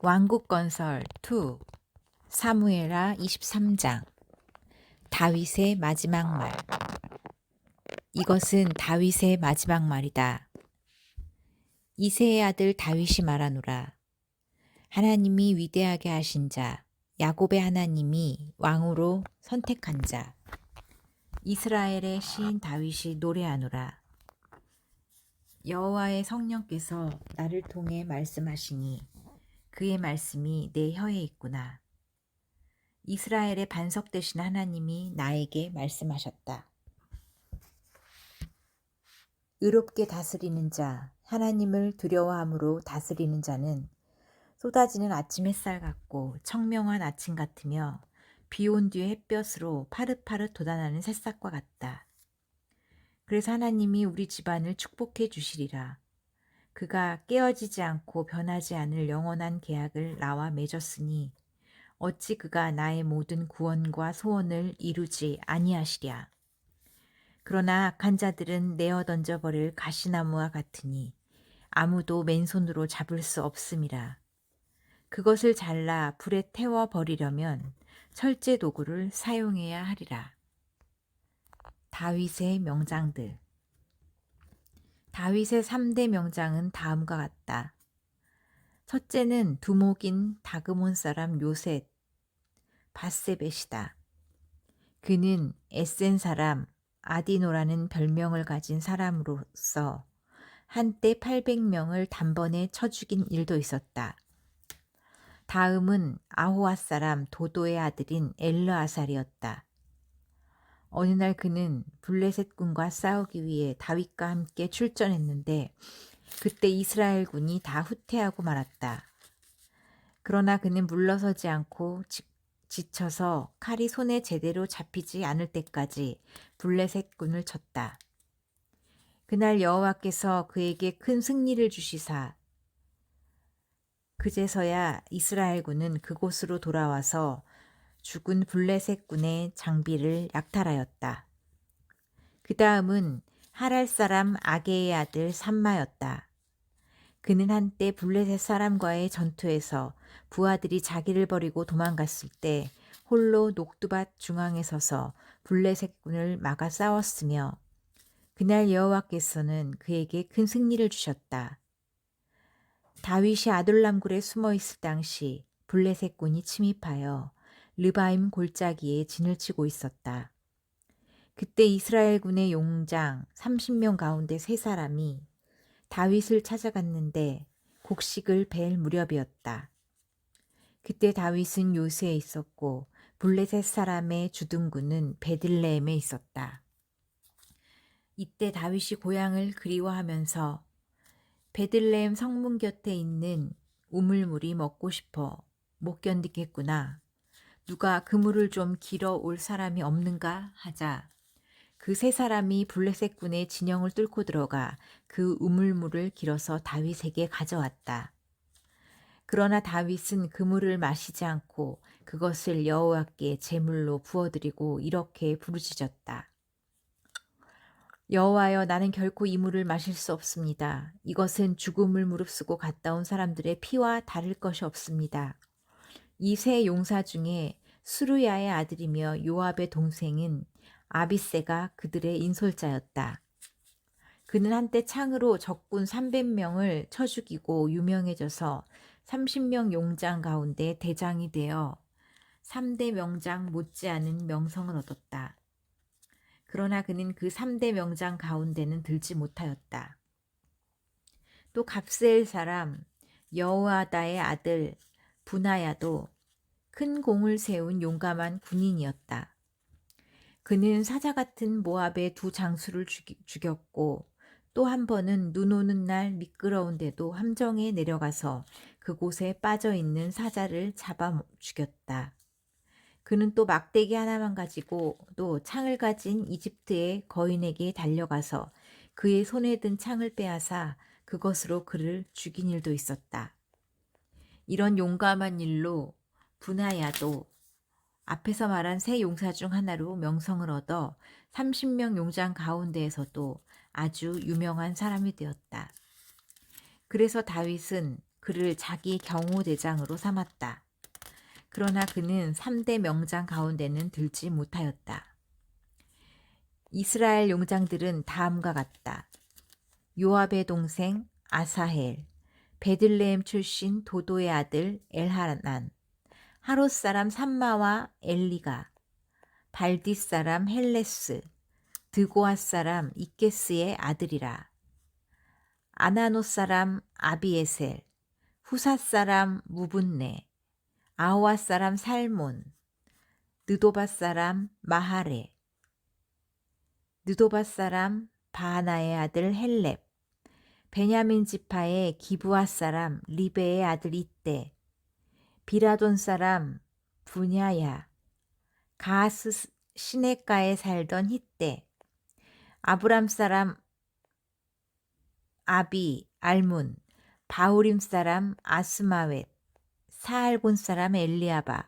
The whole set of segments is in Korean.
왕국 건설 2 사무엘하 23장. 다윗의 마지막 말. 이것은 다윗의 마지막 말이다. 이새의 아들 다윗이 말하노라. 하나님이 위대하게 하신 자, 야곱의 하나님이 왕으로 선택한 자, 이스라엘의 시인 다윗이 노래하노라. 여호와의 성령께서 나를 통해 말씀하시니 그의 말씀이 내 혀에 있구나. 이스라엘의 반석 되신 하나님이 나에게 말씀하셨다. 의롭게 다스리는 자, 하나님을 두려워함으로 다스리는 자는 쏟아지는 아침 햇살 같고 청명한 아침 같으며 비온 뒤의 햇볕으로 파릇파릇 돋아나는 새싹과 같다. 그래서 하나님이 우리 집안을 축복해 주시리라. 그가 깨어지지 않고 변하지 않을 영원한 계약을 나와 맺었으니 어찌 그가 나의 모든 구원과 소원을 이루지 아니하시랴. 그러나 악한 자들은 내어 던져버릴 가시나무와 같으니 아무도 맨손으로 잡을 수 없음이라. 그것을 잘라 불에 태워 버리려면 철제 도구를 사용해야 하리라. 다윗의 명장들. 다윗의 3대 명장은 다음과 같다. 첫째는 두목인 다그몬 사람 요셋 바세벳이다. 그는 에센 사람 아디노라는 별명을 가진 사람으로서 한때 800명을 단번에 쳐 죽인 일도 있었다. 다음은 아호앗 사람 도도의 아들인 엘르아살이었다. 어느 날 그는 블레셋 군과 싸우기 위해 다윗과 함께 출전했는데 그때 이스라엘군이 다 후퇴하고 말았다. 그러나 그는 물러서지 않고 지쳐서 칼이 손에 제대로 잡히지 않을 때까지 블레셋 군을 쳤다. 그날 여호와께서 그에게 큰 승리를 주시사 그제서야 이스라엘군은 그곳으로 돌아와서 죽은 블레셋 군의 장비를 약탈하였다. 그 다음은 하랄 사람 아게의 아들 삼마였다. 그는 한때 블레셋 사람과의 전투에서 부하들이 자기를 버리고 도망갔을 때 홀로 녹두밭 중앙에 서서 블레셋 군을 막아 싸웠으며 그날 여호와께서는 그에게 큰 승리를 주셨다. 다윗이 아둘람굴에 숨어 있을 당시 블레셋 군이 침입하여 르바임 골짜기에 진을 치고 있었다. 그때 이스라엘 군의 용장 30명 가운데 3사람이 다윗을 찾아갔는데 곡식을 벨 무렵이었다. 그때 다윗은 요새에 있었고 블레셋 사람의 주둔군은 베들레헴에 있었다. 이때 다윗이 고향을 그리워하면서 베들레헴 성문 곁에 있는 우물물이 먹고 싶어 못 견디겠구나. 누가 그물을 좀 길어 올 사람이 없는가 하자 그 3사람이 블레셋 군의 진영을 뚫고 들어가 그 우물물을 길어서 다윗에게 가져왔다. 그러나 다윗은 그 물을 마시지 않고 그것을 여호와께 제물로 부어드리고 이렇게 부르짖었다. 여호와여, 나는 결코 이 물을 마실 수 없습니다. 이것은 죽음을 무릅쓰고 갔다 온 사람들의 피와 다를 것이 없습니다. 이 3 용사 중에 수르야의 아들이며 요압의 동생은 아비새가 그들의 인솔자였다. 그는 한때 창으로 적군 300명을 쳐 죽이고 유명해져서 30명 용장 가운데 대장이 되어 3대 명장 못지않은 명성을 얻었다. 그러나 그는 그 3대 명장 가운데는 들지 못하였다. 또 갑세엘 사람 여호아다의 아들 분하야도 큰 공을 세운 용감한 군인이었다. 그는 사자 같은 모압의 2 장수를 죽였고 또 한 번은 눈 오는 날 미끄러운데도 함정에 내려가서 그곳에 빠져있는 사자를 잡아 죽였다. 그는 또 막대기 하나만 가지고 또 창을 가진 이집트의 거인에게 달려가서 그의 손에 든 창을 빼앗아 그것으로 그를 죽인 일도 있었다. 이런 용감한 일로 분하야도 앞에서 말한 3 용사 중 하나로 명성을 얻어 30명 용장 가운데에서도 아주 유명한 사람이 되었다. 그래서 다윗은 그를 자기 경호대장으로 삼았다. 그러나 그는 3대 명장 가운데는 들지 못하였다. 이스라엘 용장들은 다음과 같다. 요압의 동생 아사헬, 베들레헴 출신 도도의 아들 엘하난, 하롯 사람 삼마와 엘리가, 발디 사람 헬레스, 드고아 사람 이케스의 아들이라. 아나노 사람 아비에셀, 후사 사람 무분네, 아호와 사람 살몬, 느도바 사람 마하레, 느도바 사람 바하나의 아들 헬렙, 베냐민 지파의 기브아 사람 리베의 아들 이떼, 비라돈 사람 분야야, 가스 시내가에 살던 히떼, 아브람 사람 아비 알문, 바우림 사람 아스마웻, 사알본 사람 엘리아바,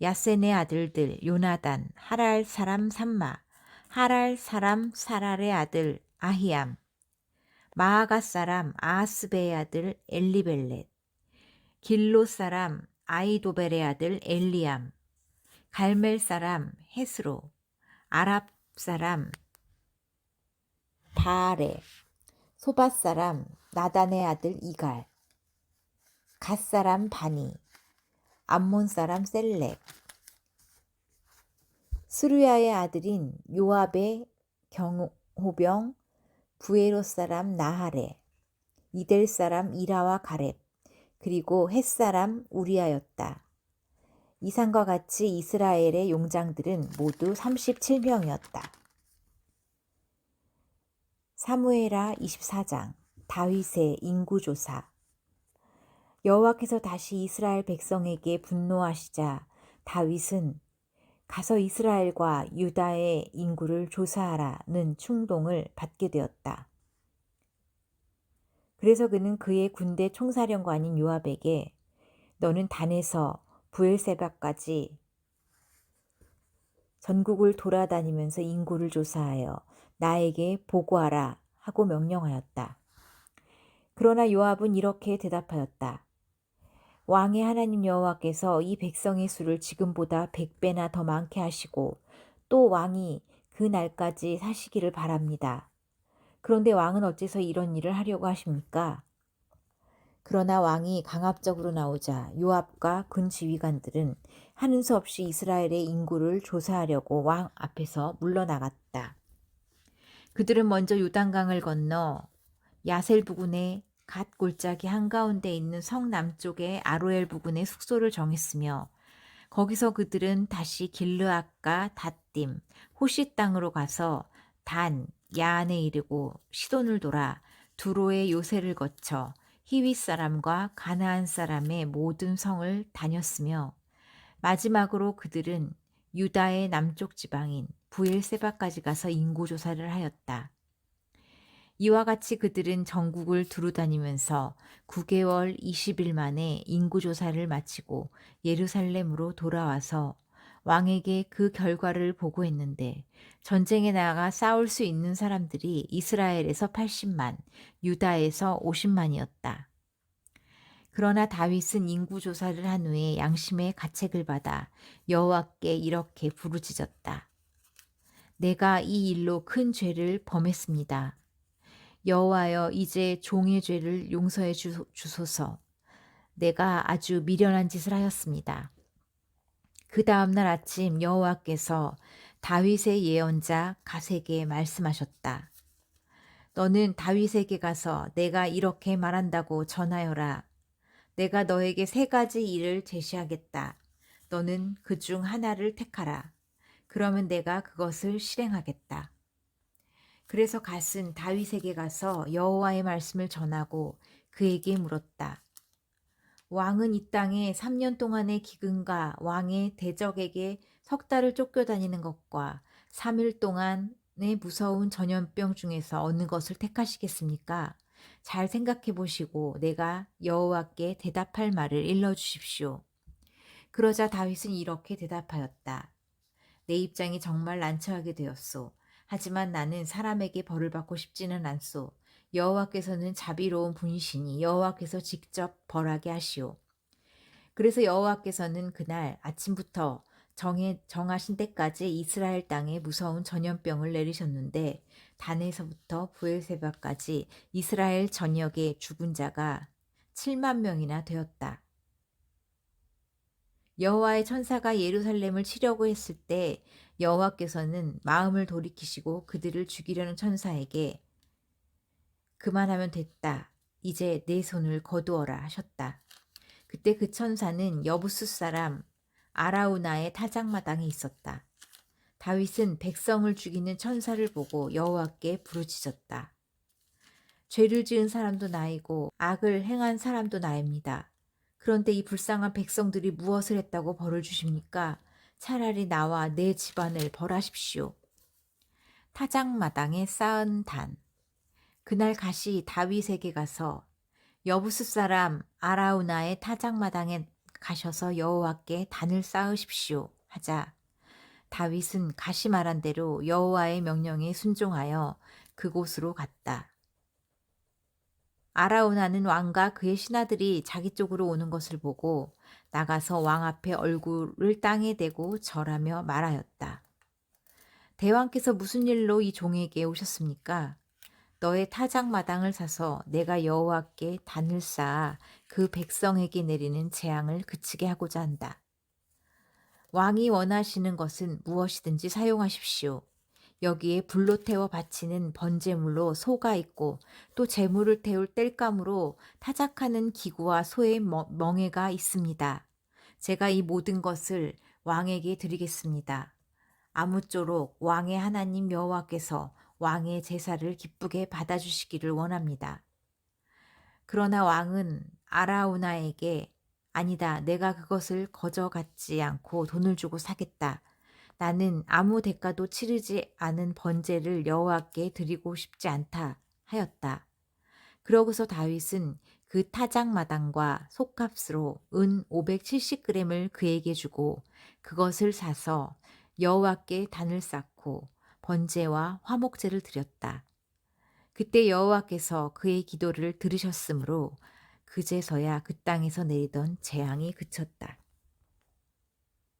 야센의 아들들 요나단, 하랄 사람 삼마, 하랄 사람 사랄의 아들 아히암, 마아가 사람 아하스베의 아들 엘리벨렛, 길로 사람 아이도벨의 아들 엘리암, 갈멜 사람 헤스로, 아랍 사람 바알레, 소바 사람 나단의 아들 이갈, 갓 사람 바니, 암몬 사람 셀렉, 스루야의 아들인 요압의 경호병 부에로 사람 나하레, 이델 사람 이라와 가렙, 그리고 헷 사람 우리아였다. 이상과 같이 이스라엘의 용장들은 모두 37명이었다. 사무엘하 24장 다윗의 인구조사. 여호와께서 다시 이스라엘 백성에게 분노하시자 다윗은 가서 이스라엘과 유다의 인구를 조사하라는 충동을 받게 되었다. 그래서 그는 그의 군대 총사령관인 요압에게 너는 단에서 부엘세바까지 전국을 돌아다니면서 인구를 조사하여 나에게 보고하라 하고 명령하였다. 그러나 요압은 이렇게 대답하였다. 왕의 하나님 여호와께서 이 백성의 수를 지금보다 100배나 더 많게 하시고 또 왕이 그 날까지 사시기를 바랍니다. 그런데 왕은 어째서 이런 일을 하려고 하십니까? 그러나 왕이 강압적으로 나오자 요압과 군 지휘관들은 하는 수 없이 이스라엘의 인구를 조사하려고 왕 앞에서 물러나갔다. 그들은 먼저 요단강을 건너 야셀 부근의 갓 골짜기 한가운데 있는 성 남쪽의 아로엘 부근에 숙소를 정했으며 거기서 그들은 다시 길르앗과 닷딤, 호시 땅으로 가서 단, 야안에 이르고 시돈을 돌아 두로의 요새를 거쳐 히윗 사람과 가나안 사람의 모든 성을 다녔으며 마지막으로 그들은 유다의 남쪽 지방인 부엘세바까지 가서 인구조사를 하였다. 이와 같이 그들은 전국을 두루다니면서 9개월 20일 만에 인구조사를 마치고 예루살렘으로 돌아와서 왕에게 그 결과를 보고했는데 전쟁에 나가 싸울 수 있는 사람들이 이스라엘에서 80만, 유다에서 50만이었다. 그러나 다윗은 인구조사를 한 후에 양심의 가책을 받아 여호와께 이렇게 부르짖었다. 내가 이 일로 큰 죄를 범했습니다. 여호와여 이제 종의 죄를 용서해 주소서. 내가 아주 미련한 짓을 하였습니다. 그 다음 날 아침 여호와께서 다윗의 예언자 갓에게 말씀하셨다. 너는 다윗에게 가서 내가 이렇게 말한다고 전하여라. 내가 너에게 3가지 일을 제시하겠다. 너는 그 중 하나를 택하라. 그러면 내가 그것을 실행하겠다. 그래서 갓은 다윗에게 가서 여호와의 말씀을 전하고 그에게 물었다. 왕은 이 땅에 3년 동안의 기근과 왕의 대적에게 석 달을 쫓겨다니는 것과 3일 동안의 무서운 전염병 중에서 어느 것을 택하시겠습니까? 잘 생각해 보시고 내가 여호와께 대답할 말을 일러주십시오. 그러자 다윗은 이렇게 대답하였다. 내 입장이 정말 난처하게 되었소. 하지만 나는 사람에게 벌을 받고 싶지는 않소. 여호와께서는 자비로운 분이시니 여호와께서 직접 벌하게 하시오. 그래서 여호와께서는 그날 아침부터 정하신 때까지 이스라엘 땅에 무서운 전염병을 내리셨는데 단에서부터 부엘세바까지 이스라엘 전역에 죽은 자가 7만 명이나 되었다. 여호와의 천사가 예루살렘을 치려고 했을 때 여호와께서는 마음을 돌이키시고 그들을 죽이려는 천사에게 그만하면 됐다. 이제 내 손을 거두어라 하셨다. 그때 그 천사는 여부스 사람 아라우나의 타작마당에 있었다. 다윗은 백성을 죽이는 천사를 보고 여호와께 부르짖었다. 죄를 지은 사람도 나이고 악을 행한 사람도 나입니다. 그런데 이 불쌍한 백성들이 무엇을 했다고 벌을 주십니까? 차라리 나와 내 집안을 벌하십시오. 타작마당에 쌓은 단. 그날 가시 다윗에게 가서 여부스 사람 아라우나의 타작마당에 가셔서 여호와께 단을 쌓으십시오 하자 다윗은 가시 말한 대로 여호와의 명령에 순종하여 그곳으로 갔다. 아라우나는 왕과 그의 신하들이 자기 쪽으로 오는 것을 보고 나가서 왕 앞에 얼굴을 땅에 대고 절하며 말하였다. 대왕께서 무슨 일로 이 종에게 오셨습니까? 너의 타작마당을 사서 내가 여호와께 단을 쌓아 그 백성에게 내리는 재앙을 그치게 하고자 한다. 왕이 원하시는 것은 무엇이든지 사용하십시오. 여기에 불로 태워 바치는 번제물로 소가 있고 또 제물을 태울 땔감으로 타작하는 기구와 소의 멍에가 있습니다. 제가 이 모든 것을 왕에게 드리겠습니다. 아무쪼록 왕의 하나님 여호와께서 왕의 제사를 기쁘게 받아주시기를 원합니다. 그러나 왕은 아라우나에게 아니다. 내가 그것을 거저 갖지 않고 돈을 주고 사겠다. 나는 아무 대가도 치르지 않은 번제를 여호와께 드리고 싶지 않다 하였다. 그러고서 다윗은 그 타작마당과 솥값으로 은 570g을 그에게 주고 그것을 사서 여호와께 단을 쌓고 번제와 화목제를 드렸다. 그때 여호와께서 그의 기도를 들으셨으므로 그제서야 그 땅에서 내리던 재앙이 그쳤다.